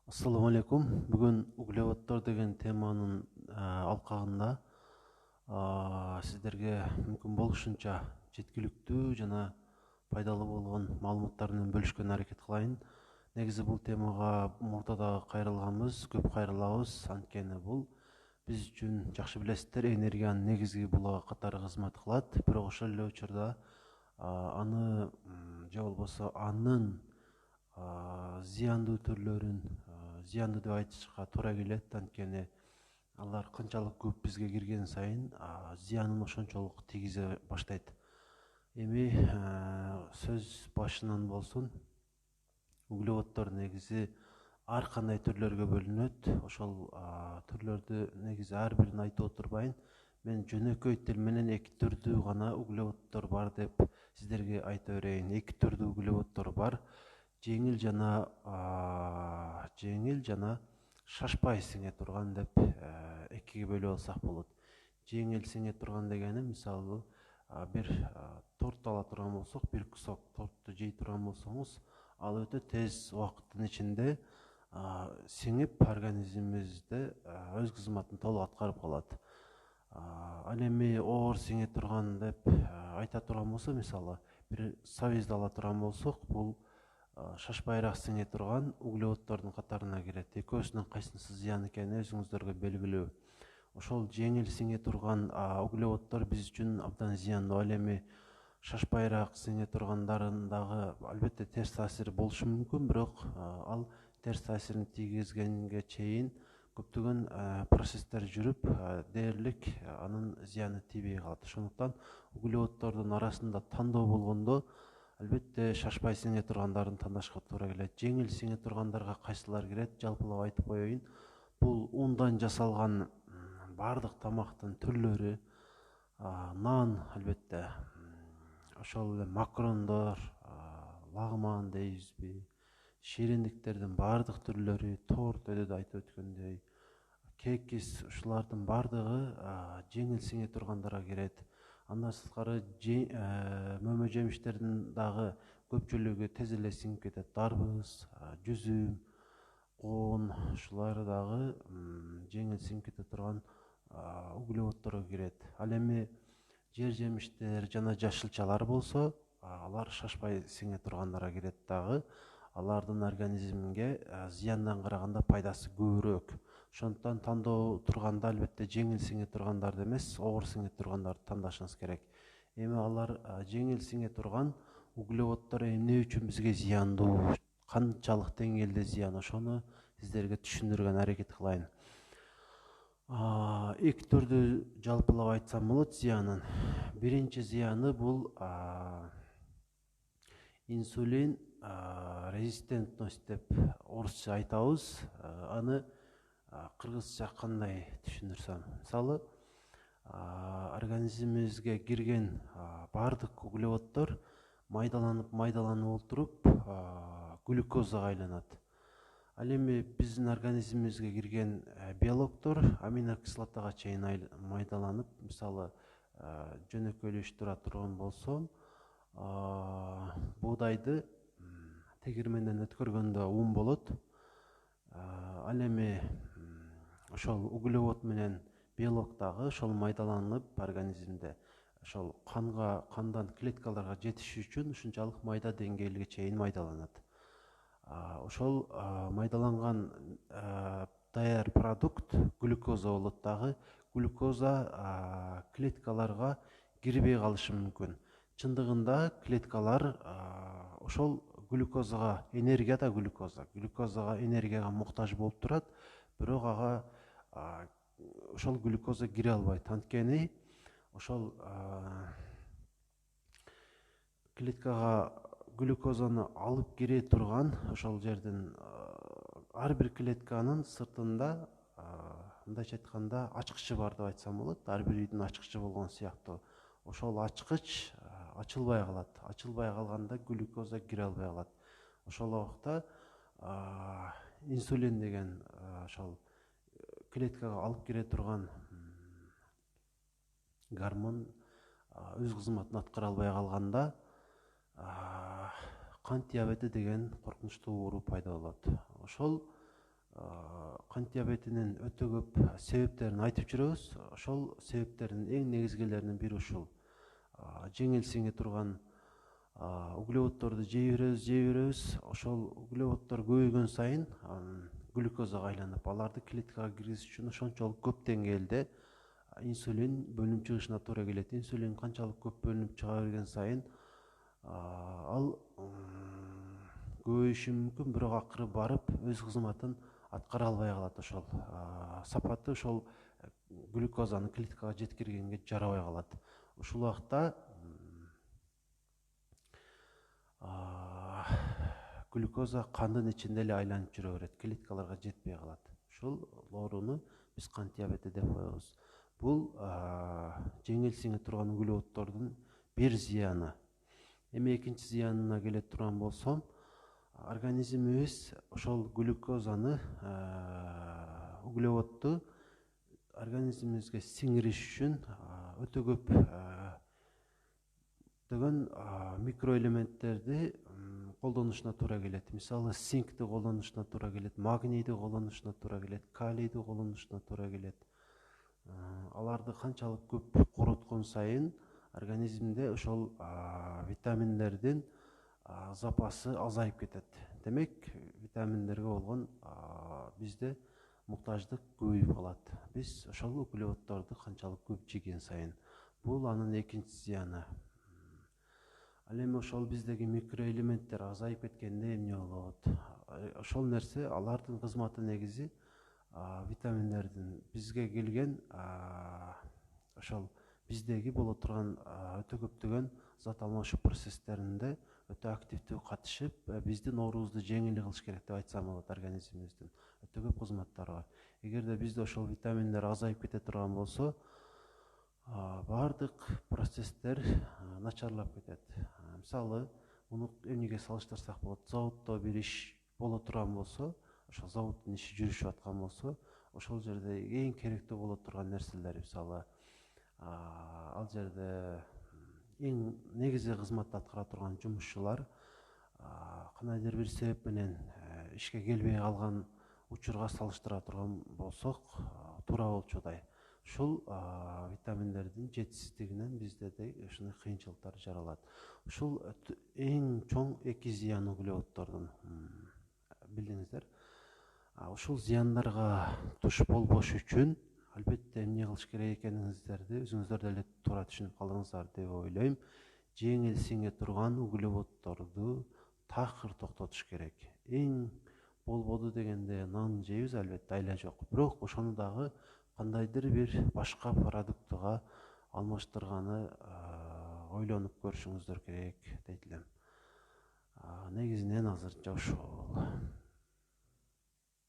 Assalamu алейкум. Бүгін углеводтор деген теманын алқағында сіздерге мүмкін болушунча жеткиликтүү жана пайдалуу болгон маалыматтар менен бөлүшкөнгө аракет кылайын. Негизи бул темага мурда кайрылганбыз, көп кайрылабыз. Анткени бул биз үчүн жакшы билесиздер, энергиянын негизги булагы катары кызмат кылат. Бирок ошол эле учурда аны же болбосо анын зыяндуу түрлөрүн зыяндуу деп айтышка туура келет. Анткени алар канчалык көп бизге кирген сайын зыянын ошончолук тийгизе баштайт. Эми сөз башынан болсун. Углеводдор негизи ар кандай түрлөргө бөлүнөт. Ошол түрлөрдү негизи ар бирин айтып отурбайын. Мен жөнөкөй тил менен эки түрдүү гана углеводдор бар деп сиздерге айта берейин. Эки түрдүү углеводдор бар. Жеңил жана шашпай сиңе турган деп экиге бөлүп алсак болот. Жеңил сиңе турган дегени мисалы бир торт ала турган болсок, бир кусок торту жей турган болсоңуз, ал өтө тез убакыттын ичинде сиңип организмибизде өз кызматын толук аткарып калат. Ал эми оор сиңе турган деп айта турган болсо, мисалы бир сабизди ала турган болсок, бул шашпайраак сиңе турган углеводдордун катарына кирет. Экөөсүнүн кайсынысы зыян экени өзүңүздөргө белгилүү. Ошол жеңил сиңе турган углеводдор биз үчүн абдан зыяндуу. Ал эми шашпайраак сиңе тургандарын дагы албетте терс таасири болушу мүмкүн, бирок ал терс таасирин тийгизгенге чейин көптөгөн процесстер жүрүп, дээрлик анын зыяны тийбей калат. Ошондуктан углеводдордун арасында тандоо болгондо албетте шашпай сиңе тургандарын тандашка туура келет. Жеңил сиңе тургандарга кайсылар кирет? Жалпылап айтып коеюн. Бул ундан жасалган бардык тамактын түрлөрү, нан албетте, ошол эле макарондор, лагман дейбизби, шириндиктердин бардык түрлөрү, торт өйдө айтып өткөндөй, кекис, ушулардын бардыгы жеңил сиңе тургандарга кирет. Андан сырткары мөмө жемиштердин дагы көпчүлүгү тез эле сиңип кетет. Дарбыз, жүзүм, коон, ушулар дагы жеңил сиңип кете турган углеводдорго кирет. Ал эми жер жемиштер жана жашылчалар болсо, алар шашпай сиңе тургандарга кирет дагы. Алардын организмге зыяндан караганда пайдасы көбүрөөк. Ошондуктан тандоо турганда албетте жеңил сиңе тургандарды эмес, оор сиңе тургандарды тандашыңыз керек. Эми алар жеңил сиңе турган углеводдор эмне үчүн бизге зыяндуу, канчалык деңгээлде зыян, ошону сиздерге түшүндүргөнгө аракет кылайын. Эки түрдүү жалпылап айтсам болот зыянын. Биринчи зыяны бул инсулин резистентность деп орусча айтабыз. Аны кыргызча кандай түшүндүрсөм? Мисалы, организмибизге кирген бардык углеводдор майдаланып олтуруп глюкозага айланат. Ал эми биздин организмибизге кирген белоктор аминокислотага чейин майдаланып, мисалы жөнөкөйлөштүрө турган болсом, буудайды тегирменден өткөргөндө ун болот. Ал эми ошол углевод менен белок дагы ошол майдаланып организмде ошол кандан клеткаларга жетиш үчүн ушунчалык майда деңгээлге чейин майдаланат. Ошол майдаланган даяр продукт глюкоза болот дагы. Глюкоза клеткаларга кирбей калышы мүмкүн. Чындыгында клеткалар ошол глюкозага, глюкозага энергияга муктаж болуп турат, бирок ага ошол глюкоза кире албайт. Анткени ошол клеткага глюкозаны алып кире турган ошол жердин ар бир клетканын сыртында, мындайча айтканда, ачкычы бар деп айтсам болот. Ар бир үйдүн ачкычы болгон сыяктуу. Ошол ачкыч ачылбай калат. Ачылбай калганда глюкоза кире албай калат. Ошол убакта инсулин деген ошол клеткага алып кире турган гормон өз кызматын аткара албай калганда кант диабети деген коркунучтуу оору пайда болот. Ошол кант диабетинин өтө көп себептерин айтып жүрөбүз. Ошол себептердин эң негизгилеринин бири ушул. Жеңил сиңе турган углеводдорду жей беребиз. Ошол углеводдор көбөйгөн сайын глюкозага айланып, аларды клеткага киргизиш үчүн ошончолук көп деңгээлде инсулин бөлүнүп чыгышына туура келет. Инсулин канчалык көп бөлүнүп чыга берген сайын ал көбөйүшү мүмкүн, бирок акыры барып өз кызматын аткара албай калат. Ошол сапаты ошол глюкозаны клеткага жеткиргенге жарабай калат. Ушул убакта глюкоза кандын ичинде эле айланып жүрө берет, клеткаларга жетпей калат. Ушул ооруну биз кант диабети деп коебуз. Бул жеңил сиңе турган углеводдордун бир зыяны. Эми экинчи зыянына келе турган болсом, организмибиз ошол глюкозаны, углеводду организмибизге сиңириш үчүн өтө көп микроэлементтерди колдонушуна туура келет. Мисалы, синкти колдонушуна туура келет, магнийди колдонушуна туура келет, калийди колдонушуна туура келет. Аларды канчалык көп короткон сайын организмде ошол витаминдердин запасы азайып кетет. Демек, витаминдерге болгон бизде муктаждык көбөйүп калат. Биз ошол углеводдорду канчалык көп жеген сайын. Бул анын экинчи зыяны. Ал эми ошол биздеги микроэлементтер азайып кеткенде эмне болот? Ошол нерсе, алардын кызматы негизи витаминдердин бизге келген ошол биздеги боло турган өтө көптөгөн зат алмашуу процесстеринде өтө активдүү катышып, биздин оорубузду жеңил кылыш керек деп айтсам болот. Организмибиздин өтө көп кызматтары бар. Эгерде бизде ошол витаминдер азайып кете турган болсо, бардык процесстер начарлап кетет. Мисалы, муну эмнеге салыштырсак болот? Заводдо бир иш боло турган болсо, ошол заводдун иши жүрүшүп аткан болсо, ошол жерде эң керектүү боло турган нерселер, мисалы, ал жерде эң негизги кызматты аткара турган жумушчулар кандайдыр бир себеп менен ишке келбей калган учурга салыштыра турган болсок, туура болчудай. Ушул витаминдердин жетишсиздигинен бизде ушундай кыйынчылыктар жаралат. Ушул эң чоң эки зыян углеводдордун, билдиңиздер. Ушул зыяндарга туш болбош үчүн албетте эмне кылыш керек экениңиздерди өзүңүздөр деле туура түшүнүп калдыңыздар деп ойлойм. Жеңил сиңе турган углеводдорду такыр токтотуш керек. Эң болбоду дегенде нан жейбиз, албетте, айла жок. Бирок ошону дагы кандайдыр бир башка продуктуга алмаштырганы ойлонуп көрүшүңүздөр керек дейт элем. Негизинен азырынча ушул.